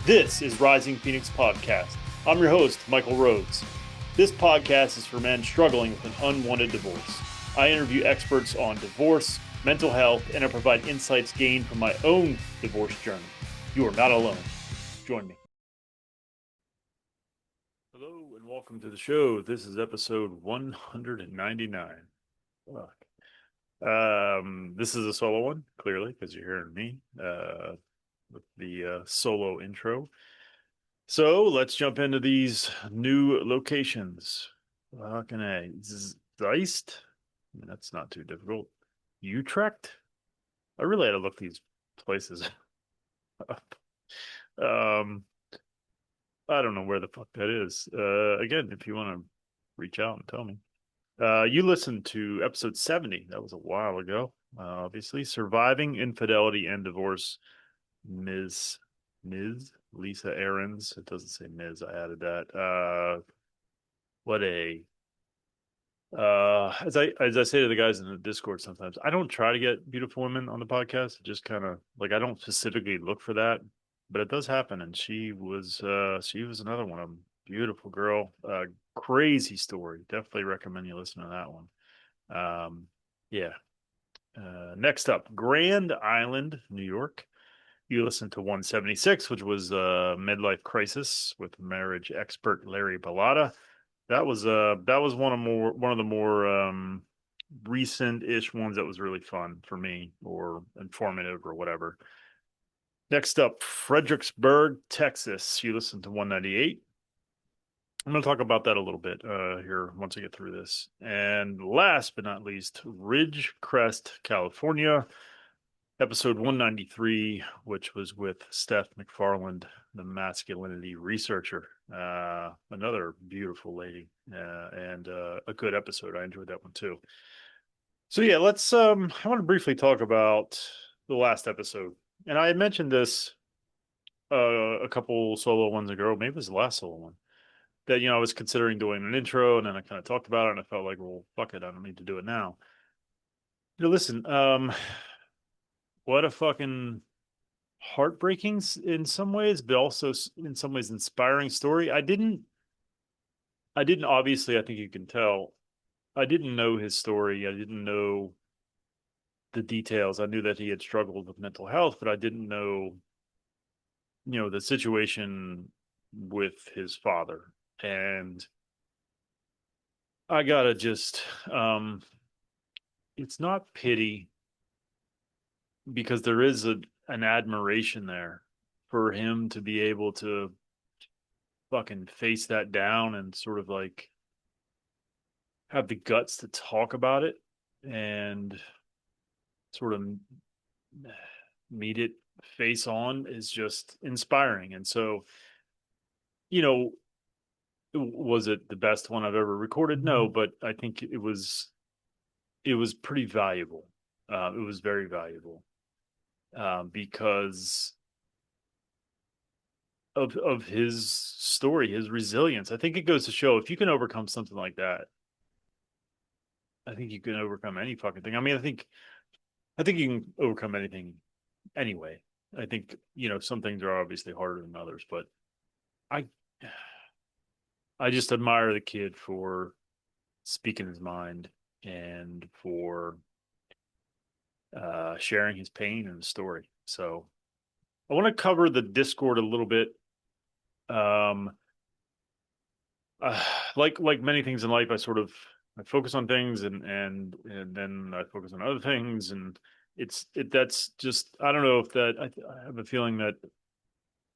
This is Rising Phoenix Podcast. I'm your host, Michael Rhodes. This podcast is for men struggling with an unwanted divorce. I interview experts on divorce, mental health, and I provide insights gained from my own divorce journey. You are not alone. Join me. Hello and welcome to the show. This is episode 199. Fuck. This is a solo one, clearly, because you're hearing me with the solo intro. So let's jump into these new locations. Fucking A. Zeist? I mean, that's not too difficult. Utrecht? I really had to look these places up. Um, I don't know where the fuck that is. Again, if you want to reach out and tell me. You listened to episode 70. That was a while ago. Obviously, Surviving Infidelity and Divorce. Ms. Lisa Aarons. It doesn't say Ms. I added that. What a as I say to the guys in the Discord sometimes, I don't try to get beautiful women on the podcast. Just kind of like I don't specifically look for that, but it does happen. And she was another one of them. Beautiful girl. Crazy story. Definitely recommend you listen to that one. Yeah. Next up, Grand Island, New York. You listened to 176, which was Midlife Crisis with marriage expert Larry Bellata. That was one of the more recent-ish ones that was really fun for me or informative or whatever. Next up, Fredericksburg, Texas. You listened to 198. I'm going to talk about that a little bit here once I get through this. And last but not least, Ridgecrest, California, episode 193, which was with Steph McFarland, the masculinity researcher. Another beautiful lady and a good episode. I enjoyed that one too. So yeah, let's I want to briefly talk about the last episode. And I had mentioned this a couple solo ones ago, maybe it was the last solo one. That I was considering doing an intro and then I kind of talked about it and I felt like, well, fuck it, I don't need to do it now. Listen, what a fucking heartbreaking in some ways, but also in some ways inspiring story. I didn't obviously, I think you can tell, I didn't know his story. I didn't know the details. I knew that he had struggled with mental health, but I didn't know, the situation with his father. And I gotta just, it's not pity because there is an admiration there for him to be able to fucking face that down and sort of like have the guts to talk about it and sort of meet it face on is just inspiring. And so, you know, was it the best one I've ever recorded? No, but I think it was pretty valuable. It was very valuable because of his story, his resilience. I think it goes to show if you can overcome something like that, I think you can overcome any fucking thing. I mean, I think you can overcome anything anyway. I think, some things are obviously harder than others, but I I just admire the kid for speaking his mind and for sharing his pain and his story. So I want to cover the Discord a little bit. Um, like many things in life, I focus on things and then I focus on other things and that's just I don't know if that I have a feeling that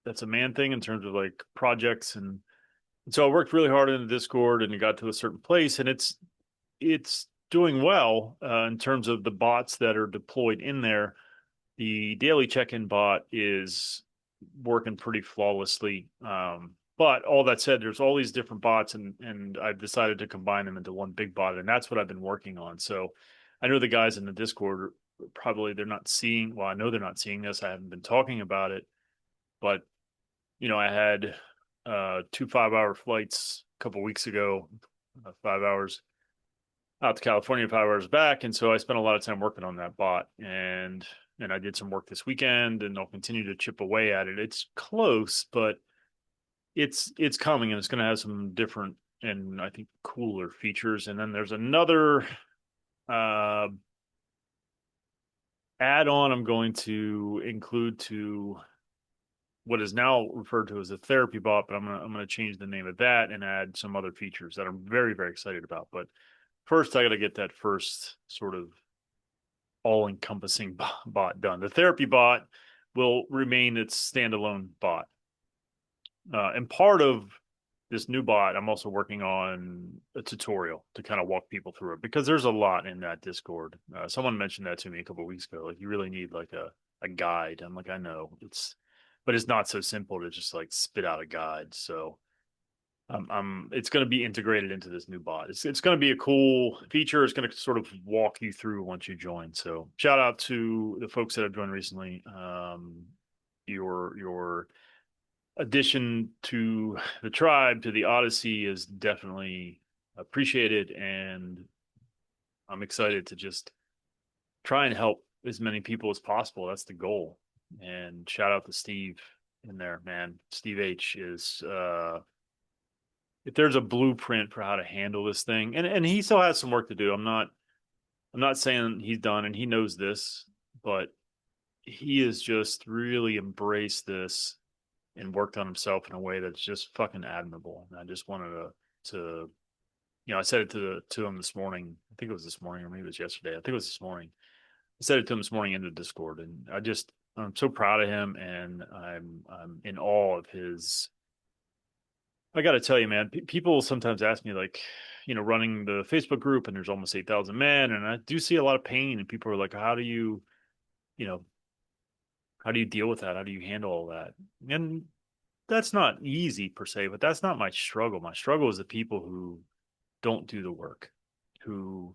that's a man thing in terms of like projects and so I worked really hard in the Discord and it got to a certain place and it's doing well in terms of the bots that are deployed in there. The daily check-in bot is working pretty flawlessly. But all that said, there's all these different bots and I've decided to combine them into one big bot and that's what I've been working on. So I know the guys in the Discord probably they're not seeing, well, I know they're not seeing this. I haven't been talking about it, but I had two 5-hour flights a couple weeks ago, 5 hours. out to California 5 hours back, and so I spent a lot of time working on that bot, and I did some work this weekend, and I'll continue to chip away at it. It's close, but it's coming, and it's going to have some different and I think cooler features. And then there's another uh, add-on I'm going to include to what is now referred to as a therapy bot, but I'm gonna change the name of that and add some other features that I'm very, very excited about. But first, I got to get that first sort of all-encompassing bot done. The therapy bot will remain its standalone bot, and part of this new bot, I'm also working on a tutorial to kind of walk people through it because there's a lot in that Discord. Someone mentioned that to me a couple of weeks ago. Like, you really need like a guide. I'm like, I know but it's not so simple to just like spit out a guide. So it's going to be integrated into this new bot. It's going to be a cool feature. It's going to sort of walk you through once you join. So shout out to the folks that have joined recently. Your addition to the tribe, to the Odyssey, is definitely appreciated, and I'm excited to just try and help as many people as possible. That's the goal. And shout out to Steve in there, man. Steve H is if there's a blueprint for how to handle this thing, and he still has some work to do. I'm not saying he's done, and he knows this, but he has just really embraced this and worked on himself in a way that's just fucking admirable. And I just wanted to I said it to him this morning. I think it was this morning, or maybe it was yesterday. I think it was this morning. I said it to him this morning in the Discord, and I'm so proud of him, and I'm in awe of his. I got to tell you, man, people sometimes ask me, like, running the Facebook group, and there's almost 8,000 men, and I do see a lot of pain, and people are like, you know, how do you deal with that? How do you handle all that? And that's not easy per se, but that's not my struggle. My struggle is the people who don't do the work, who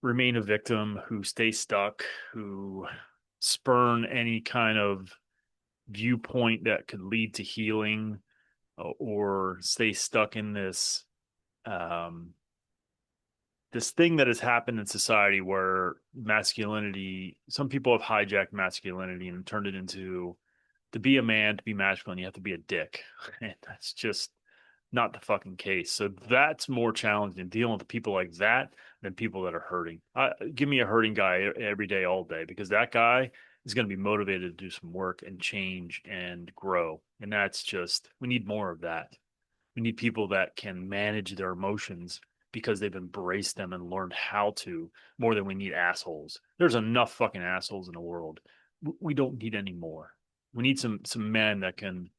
remain a victim, who stay stuck, who spurn any kind of viewpoint that could lead to healing, or stay stuck in um, this thing that has happened in society where masculinity, some people have hijacked masculinity and turned it into, to be a man, to be masculine, you have to be a dick. And that's just not the fucking case. So that's more challenging, dealing with people like that than people that are hurting. Give me a hurting guy every day, all day, because that guy is going to be motivated to do some work and change and grow. And that's just, we need more of that. We need people that can manage their emotions because they've embraced them and learned how to, more than we need assholes. There's enough fucking assholes in the world. We don't need any more. We need some men that can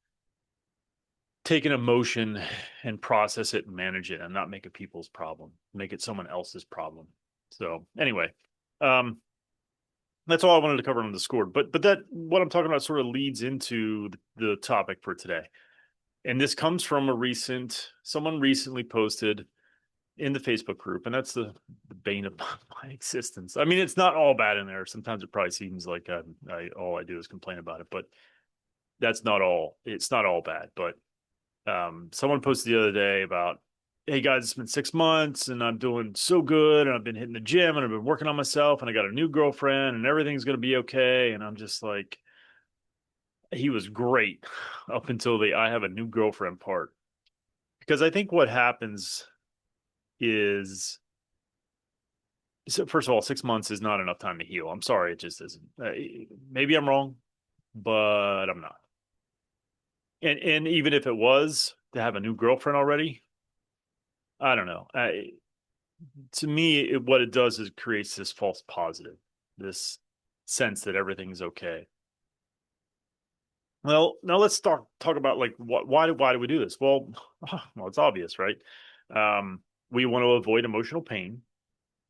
take an emotion and process it and manage it and not make it people's problem, make it someone else's problem. So anyway, um, that's all I wanted to cover on the score. But that, what I'm talking about, sort of leads into the topic for today. And this comes from someone recently posted in the Facebook group, and that's the bane of my existence. I mean, it's not all bad in there. Sometimes it probably seems like all I do is complain about it, but that's not all. It's not all bad. But someone posted the other day about, hey guys, it's been 6 months and I'm doing so good, and I've been hitting the gym, and I've been working on myself, and I got a new girlfriend, and everything's going to be okay. And I'm just like, he was great up until the I have a new girlfriend part. Because I think what happens is, so first of all, 6 months is not enough time to heal. I'm sorry, it just isn't. Maybe I'm wrong, but I'm not. And even if it was to have a new girlfriend already, I don't know. To me, what it does is it creates this false positive, this sense that everything's okay. Well, now let's talk about, like, why do we do this? Well, it's obvious, right? We want to avoid emotional pain,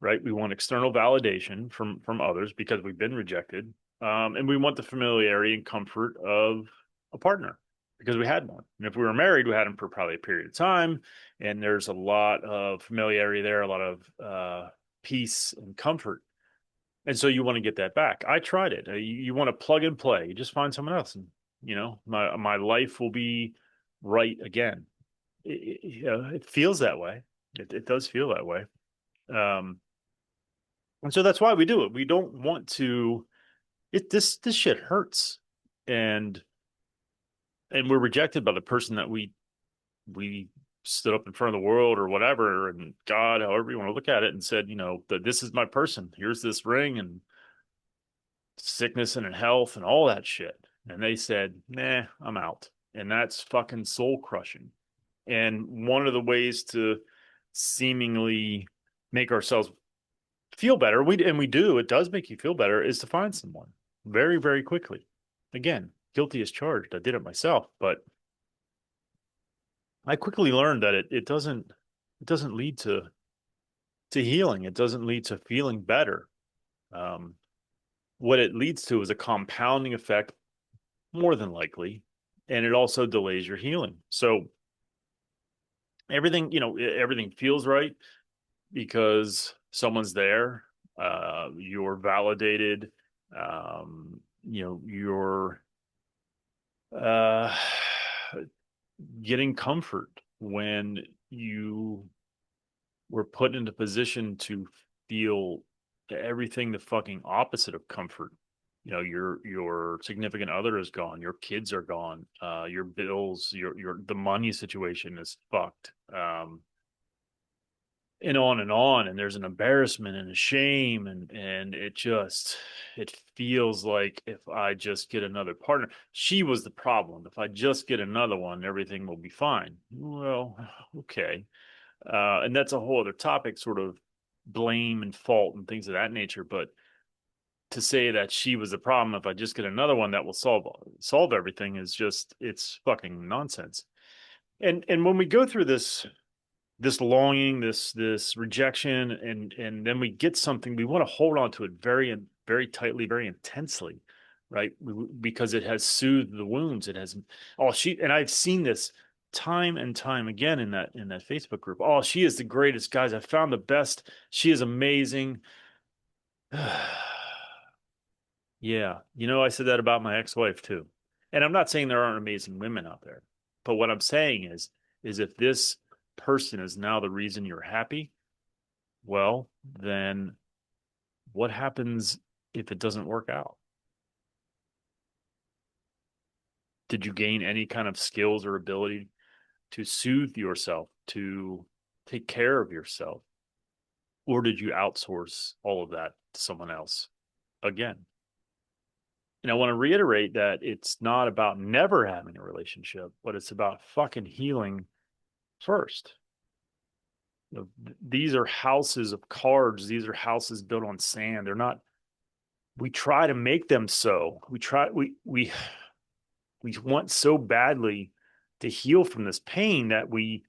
right? We want external validation from others because we've been rejected, and we want the familiarity and comfort of a partner because we had one. And if we were married, we had him for probably a period of time, and there's a lot of familiarity there, a lot of peace and comfort. And so you want to get that back. I tried it. You want to plug and play. You just find someone else, and my life will be right again. It feels that way. It does feel that way. And so that's why we do it. We don't want to this shit hurts. And we're rejected by the person that we stood up in front of the world or whatever, and God, however you want to look at it, and said, that this is my person. Here's this ring and sickness and health and all that shit. And they said, nah, I'm out. And that's fucking soul crushing. And one of the ways to seemingly make ourselves feel better, we do, it does make you feel better, is to find someone very, very quickly. Again, guilty as charged. I did it myself, but I quickly learned that it doesn't lead to healing. It doesn't lead to feeling better. Um, what it leads to is a compounding effect, more than likely, and it also delays your healing. So everything feels right because someone's there. You're validated. You're uh, getting comfort when you were put into position to feel everything the fucking opposite of comfort. Your significant other is gone, your kids are gone, your bills, your the money situation is fucked. And on and on, and there's an embarrassment and a shame, and it feels like if I just get another partner, she was the problem. If I just get another one, everything will be fine. Well, okay. And that's a whole other topic, sort of blame and fault and things of that nature. But to say that she was the problem, if I just get another one that will solve everything, is just, it's fucking nonsense. And when we go through this longing, this rejection, and then we get something, we want to hold on to it very, very tightly, very intensely, right? Because it has soothed the wounds. It has. And I've seen this time and time again in that Facebook group. Oh, she is the greatest, guys. I found the best. She is amazing. Yeah, I said that about my ex-wife too. And I'm not saying there aren't amazing women out there, but what I'm saying is if this person is now the reason you're happy, well, then what happens if it doesn't work out? Did you gain any kind of skills or ability to soothe yourself, to take care of yourself? Or did you outsource all of that to someone else again? And I want to reiterate that it's not about never having a relationship, but it's about fucking healing first. These are houses of cards. These are houses built on sand. They're not. We try to make them so. We want so badly to heal from this pain that we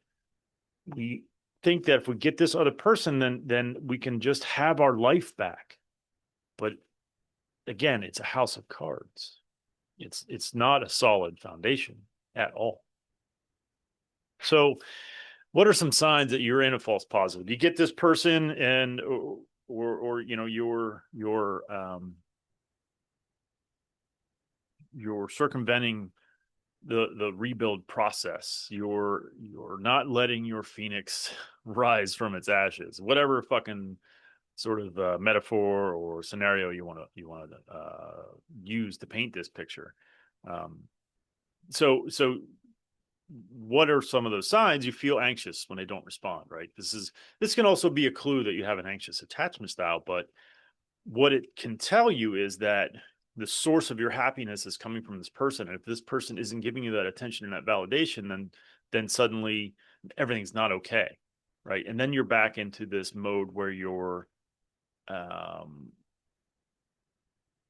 think that if we get this other person, then we can just have our life back. But again, it's a house of cards. It's not a solid foundation at all. So what are some signs that you're in a false positive? You get this person, and or you're circumventing the rebuild process. You're not letting your phoenix rise from its ashes. Whatever fucking sort of metaphor or scenario you want to use to paint this picture. Um, so what are some of those signs? You feel anxious when they don't respond, right? This can also be a clue that you have an anxious attachment style, but what it can tell you is that the source of your happiness is coming from this person. And if this person isn't giving you that attention and that validation, then suddenly everything's not okay. Right. And then you're back into this mode um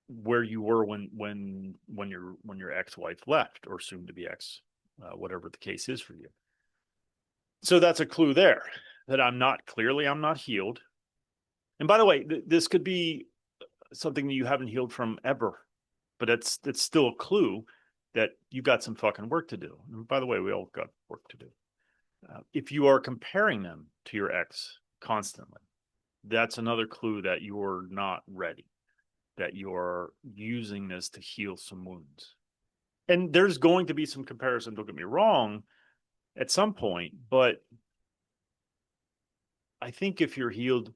where you were when your ex-wife left, or soon to be ex, whatever the case is for you. So that's a clue there that I'm not healed. And by the way, this could be something that you haven't healed from ever, but it's still a clue that you got some fucking work to do. And by the way, we all got work to do. If you are comparing them to your ex constantly, that's another clue that you're not ready, that you're using this to heal some wounds. And there's going to be some comparison, don't get me wrong, at some point, but I think if you're healed,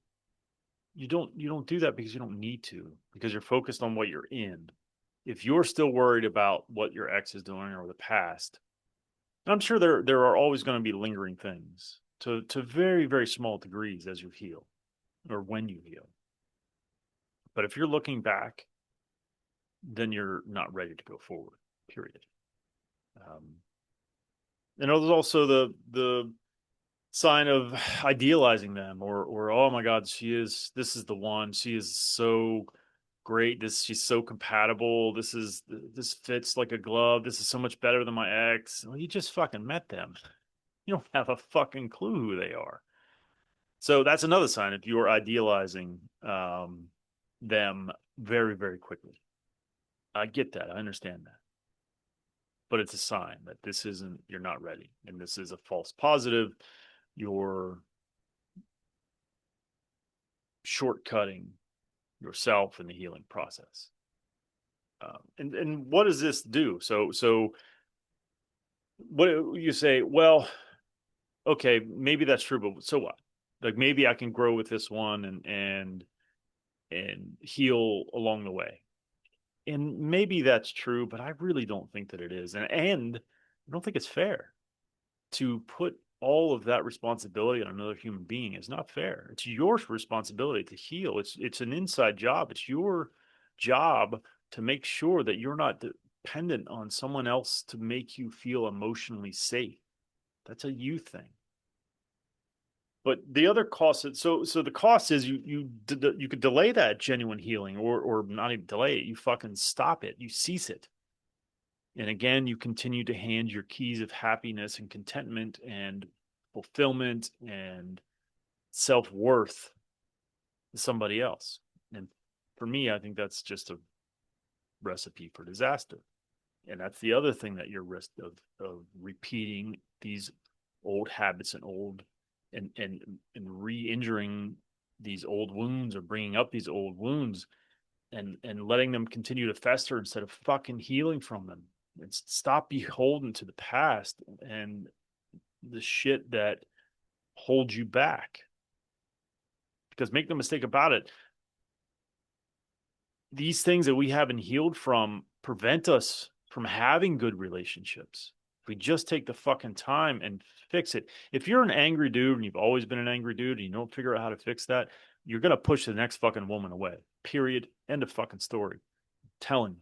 you don't do that because you don't need to, because you're focused on what you're in. If you're still worried about what your ex is doing or the past, I'm sure there are always going to be lingering things to very, very small degrees as you heal or when you heal. But if you're looking back, then you're not ready to go forward, period. Um, and there's also the sign of idealizing them, or oh my God, this is the one. She is so great. She's so compatible. This fits like a glove. This is so much better than my ex. Well, you just fucking met them. You don't have a fucking clue who they are. So that's another sign if you are idealizing them very, very quickly. I get that. I understand that. But it's a sign that you're not ready. And this is a false positive. You're shortcutting yourself in the healing process. And what does this do? So what you say, well, okay, maybe that's true, but so what? Like maybe I can grow with this one and heal along the way. And maybe that's true, but I really don't think that it is. And I don't think it's fair to put all of that responsibility on another human being. Is not fair. It's your responsibility to heal. It's an inside job. It's your job to make sure that you're not dependent on someone else to make you feel emotionally safe. That's a you thing. But the other cost is so the cost is you could delay that genuine healing or not even delay it. You fucking stop it. You cease it. And again, you continue to hand your keys of happiness and contentment and fulfillment and self-worth to somebody else. And for me, I think that's just a recipe for disaster. And that's the other thing that you're risk of repeating these old habits and re-injuring these old wounds or bringing up these old wounds and letting them continue to fester instead of fucking healing from them. And stop beholden to the past and the shit that holds you back. Because make no mistake about it, these things that we haven't healed from prevent us from having good relationships. If we just take the fucking time and fix it. If you're an angry dude and you've always been an angry dude and you don't figure out how to fix that, you're going to push the next fucking woman away. Period. End of fucking story. I'm telling you.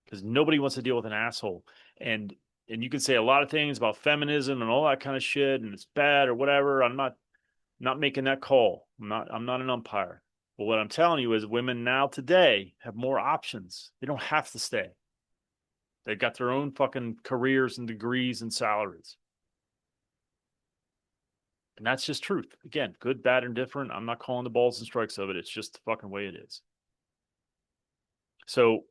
Because nobody wants to deal with an asshole. And you can say a lot of things about feminism and all that kind of shit and it's bad or whatever. I'm not making that call. I'm not an umpire. But what I'm telling you is women now today have more options. They don't have to stay. They've got their own fucking careers and degrees and salaries. And that's just truth. Again, good, bad, and different. I'm not calling the balls and strikes of it. It's just the fucking way it is. So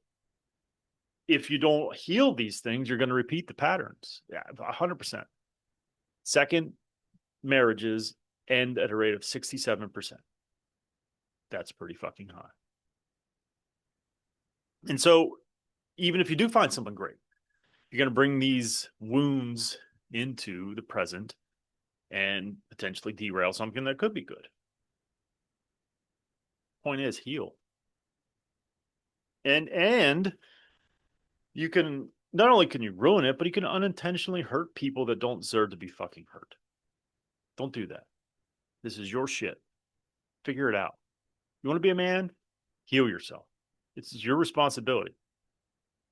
if you don't heal these things, you're going to repeat the patterns. Yeah, 100%. Second, marriages end at a rate of 67%. That's pretty fucking high. And so even if you do find something great, you're going to bring these wounds into the present and potentially derail something that could be good. Point is, heal. And you can not only can you ruin it, but you can unintentionally hurt people that don't deserve to be fucking hurt. Don't do that. This is your shit. Figure it out. You want to be a man? Heal yourself. It's your responsibility.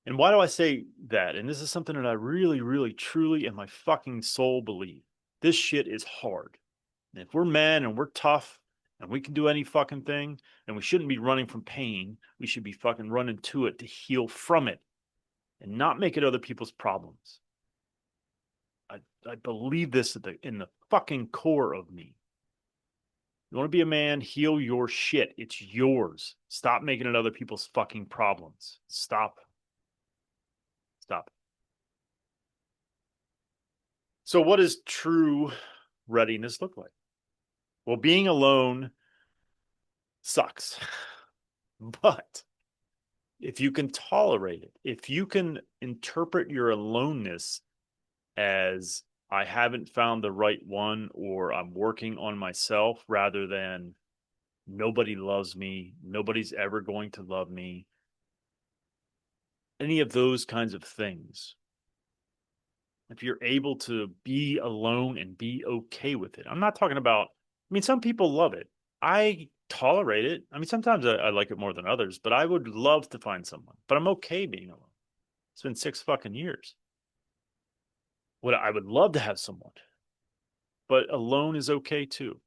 And why do I say that? And this is something that I really, really, truly, in my fucking soul believe. This shit is hard. And if we're men and we're tough and we can do any fucking thing, and we shouldn't be running from pain, we should be fucking running to it to heal from it and not make it other people's problems. I believe this in the fucking core of me. You want to be a man, heal your shit. It's yours. Stop making it other people's fucking problems. Stop. Stop. So what does true readiness look like? Well, being alone sucks. But if you can tolerate it, if you can interpret your aloneness as I haven't found the right one, or I'm working on myself, rather than nobody loves me, nobody's ever going to love me, any of those kinds of things. If you're able to be alone and be okay with it, I'm not talking about, I mean, some people love it. I tolerate it. I mean, sometimes I like it more than others, but I would love to find someone, but I'm okay being alone. It's been 6 fucking years. What I would love to have someone, but alone is okay too.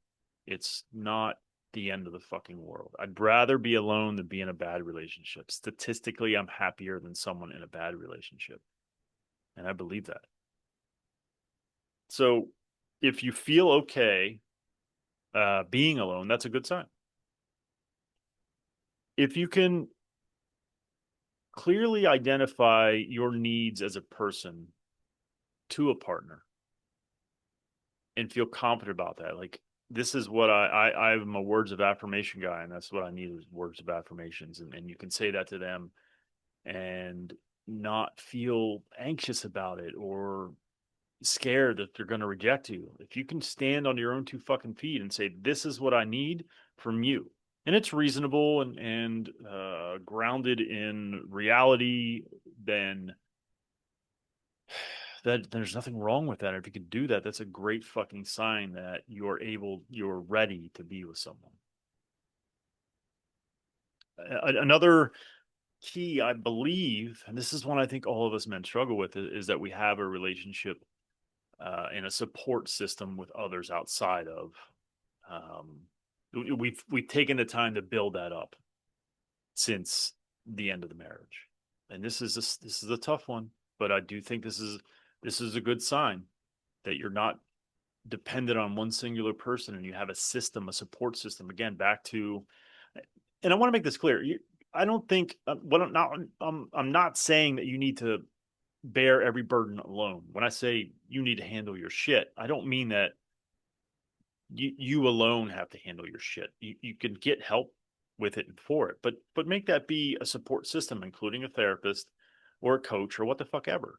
It's not the end of the fucking world. I'd rather be alone than be in a bad relationship. Statistically, I'm happier than someone in a bad relationship. And I believe that. So if you feel okay being alone, that's a good sign. If you can clearly identify your needs as a person to a partner and feel confident about that, like this is what I'm a words of affirmation guy, and that's what I need is words of affirmations, and you can say that to them and not feel anxious about it or scared that they're going to reject you. If you can stand on your own 2 fucking feet and say, "This is what I need from you," and it's reasonable and grounded in reality, then that there's nothing wrong with that. If you can do that, that's a great fucking sign that you're ready to be with someone. Another key, I believe, and this is one I think all of us men struggle with, is that we have a relationship and a support system with others outside of. Um, we've taken the time to build that up since the end of the marriage, and this is a tough one, but I do think this is a good sign that you're not dependent on one singular person and you have a system, a support system. Again, back to, and I want to make this clear. I don't think what I'm not saying that you need to bear every burden alone. When I say you need to handle your shit, I don't mean that you alone have to handle your shit. You can get help with it and for it, but make that be a support system, including a therapist or a coach or what the fuck ever.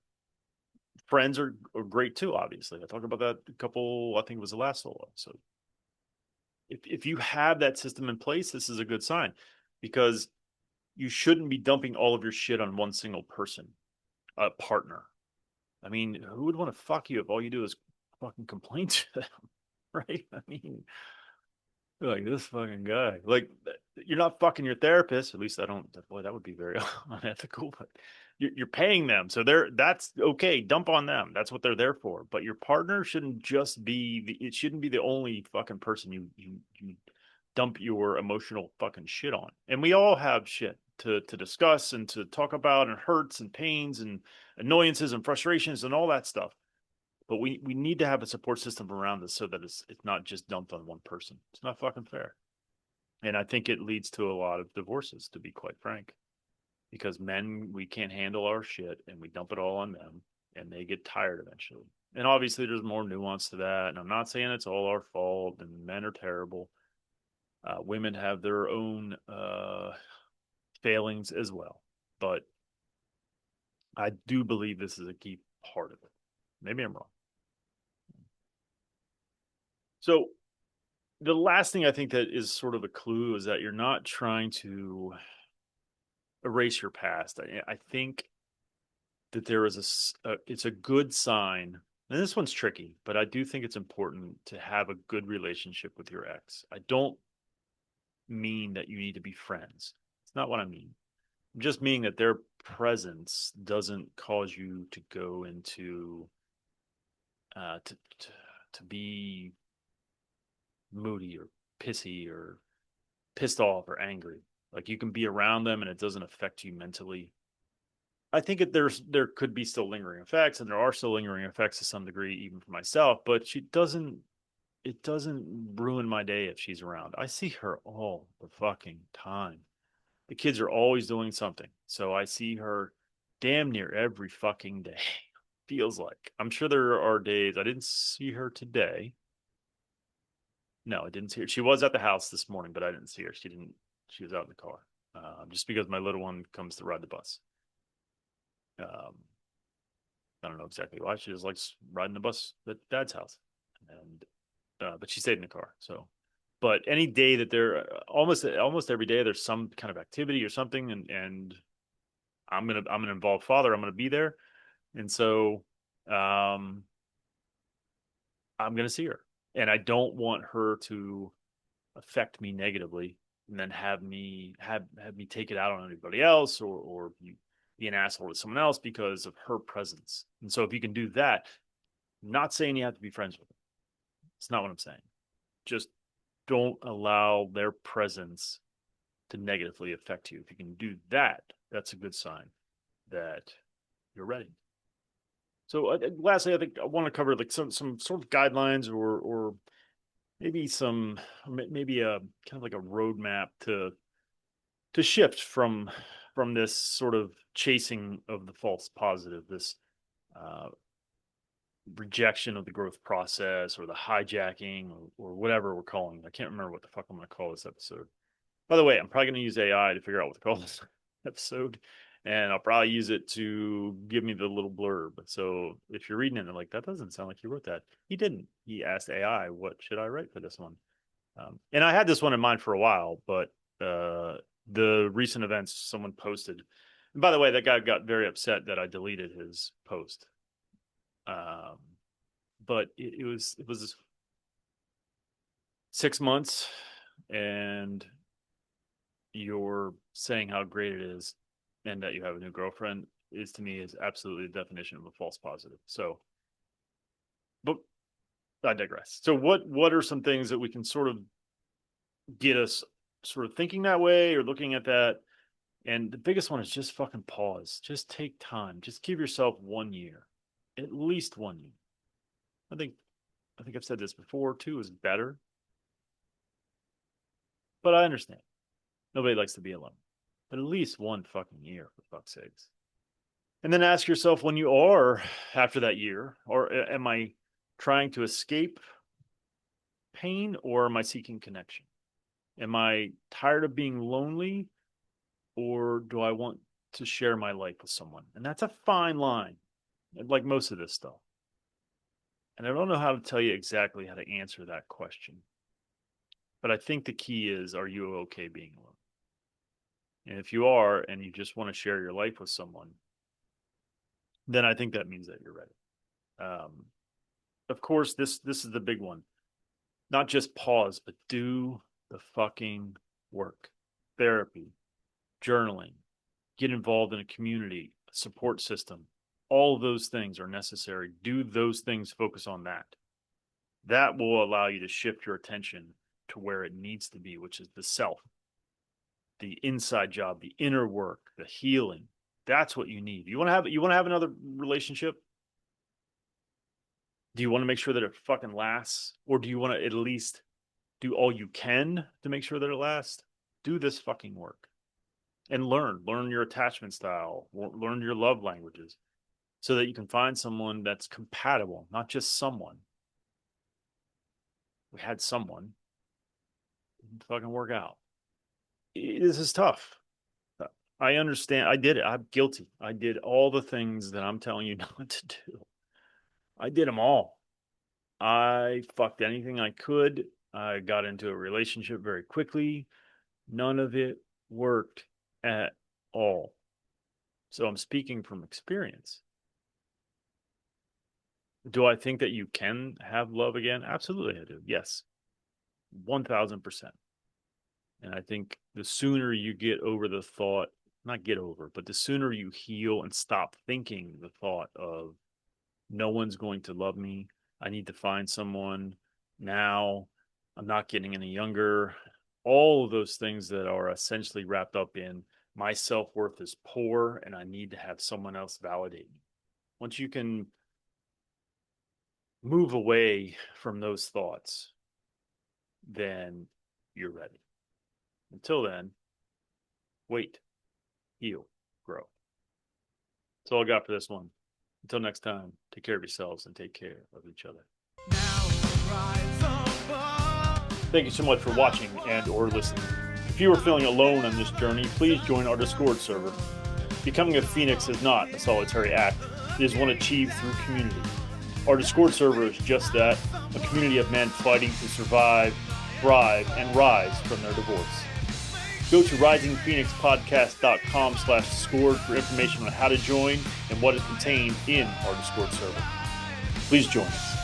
Friends are great too, obviously. I talked about that a couple, I think it was the last solo. So if you have that system in place, this is a good sign, because you shouldn't be dumping all of your shit on one single person, a partner. I mean, who would want to fuck you if all you do is fucking complain to them, right? I mean, like this fucking guy. Like you're not fucking your therapist. At least I don't. Boy, that would be very unethical. But you're paying them, so that's okay. Dump on them. That's what they're there for. But your partner shouldn't just be it shouldn't be the only fucking person you dump your emotional fucking shit on. And we all have shit to discuss and to talk about, and hurts and pains and annoyances and frustrations and all that stuff. But we need to have a support system around us so that it's not just dumped on one person. It's not fucking fair. And I think it leads to a lot of divorces, to be quite frank, because men, we can't handle our shit and we dump it all on them and they get tired eventually. And obviously there's more nuance to that. And I'm not saying it's all our fault and men are terrible. Women have their own failings as well. But I do believe this is a key part of it. Maybe I'm wrong. So the last thing I think that is sort of a clue is that you're not trying to erase your past. I think that there is it's a good sign. And this one's tricky, but I do think it's important to have a good relationship with your ex. I don't mean that you need to be friends. It's not what I mean. I'm just meaning that their presence doesn't cause you to go into uh, to, to to be moody or pissy or pissed off or angry. Like you can be around them and it doesn't affect you mentally. I think there could be still lingering effects, and there are still lingering effects to some degree, even for myself. But she doesn't. It doesn't ruin my day if she's around. I see her all the fucking time. The kids are always doing something, so I see her damn near every fucking day. Feels like. I'm sure there are days I didn't see her today. No, I didn't see her. She was at the house this morning, but I didn't see her. She didn't. She was out in the car. Just because my little one comes to ride the bus. Um, I don't know exactly why. She just likes riding the bus at dad's house, and but she stayed in the car. So, but any day that there, almost every day, there's some kind of activity or something, and I'm an involved father. I'm gonna be there, and so um, I'm gonna see her, and I don't want her to affect me negatively, and then have me take it out on anybody else, or be an asshole to someone else because of her presence. And so, if you can do that, I'm not saying you have to be friends with them. It's not what I'm saying. Just don't allow their presence to negatively affect you. If you can do that, that's a good sign that you're ready. So, lastly, I think I want to cover like some sort of guidelines, or maybe maybe a kind of like a roadmap to shift from this sort of chasing of the false positive, this uh, rejection of the growth process, or the hijacking, or whatever we're calling it. I can't remember what the fuck I'm going to call this episode. By the way, I'm probably going to use AI to figure out what to call this episode, and I'll probably use it to give me the little blurb. So if you're reading it and like, that doesn't sound like he wrote that, he didn't. He asked AI, what should I write for this one? And I had this one in mind for a while, but the recent events someone posted. And by the way, that guy got very upset that I deleted his post. But it was 6 months, and you're saying how great it is, and that you have a new girlfriend is, to me, is absolutely the definition of a false positive. So, but I digress. So what are some things that we can sort of get us sort of thinking that way, or looking at that? And the biggest one is just fucking pause. Just take time. Just give yourself 1 year, at least 1 year. I think I've said this before. 2 is better, but I understand nobody likes to be alone. But at least 1 fucking year, for fuck's sakes. And then ask yourself, when you are after that year, or am I trying to escape pain, or am I seeking connection? Am I tired of being lonely, or do I want to share my life with someone? And that's a fine line, like most of this stuff. And I don't know how to tell you exactly how to answer that question. But I think the key is, are you okay being alone? And if you are, and you just want to share your life with someone, then I think that means that you're ready. Of course, this is the big one. Not just pause, but do the fucking work. Therapy, journaling, get involved in a community, a support system. All of those things are necessary. Do those things, focus on that. That will allow you to shift your attention to where it needs to be, which is the self, the inside job, the inner work, the healing. That's what you need. You want to have another relationship? Do you want to make sure that it fucking lasts? Or do you want to at least do all you can to make sure that it lasts? Do this fucking work and learn your attachment style, learn your love languages, so that you can find someone that's compatible, not just someone. We had someone, didn't fucking work out. This is tough. I understand. I did it. I'm guilty. I did all the things that I'm telling you not to do. I did them all. I fucked anything I could. I got into a relationship very quickly. None of it worked at all. So I'm speaking from experience. Do I think that you can have love again? Absolutely, I do. Yes, 1000%. And I think the sooner you get over the thought, not get over, but the sooner you heal and stop thinking the thought of, no one's going to love me, I need to find someone now, I'm not getting any younger, all of those things that are essentially wrapped up in, my self-worth is poor and I need to have someone else validate me. Once you can move away from those thoughts, then you're ready. Until then, wait, heal, grow. That's all I got for this one. Until next time, take care of yourselves and take care of each other. Thank you so much for watching and or listening. If you are feeling alone on this journey, please join our Discord server. Becoming a phoenix is not a solitary act. It is one achieved through community. Our Discord server is just that, a community of men fighting to survive, thrive, and rise from their divorce. Go to risingphoenixpodcast.com/Discord for information on how to join and what is contained in our Discord server. Please join us.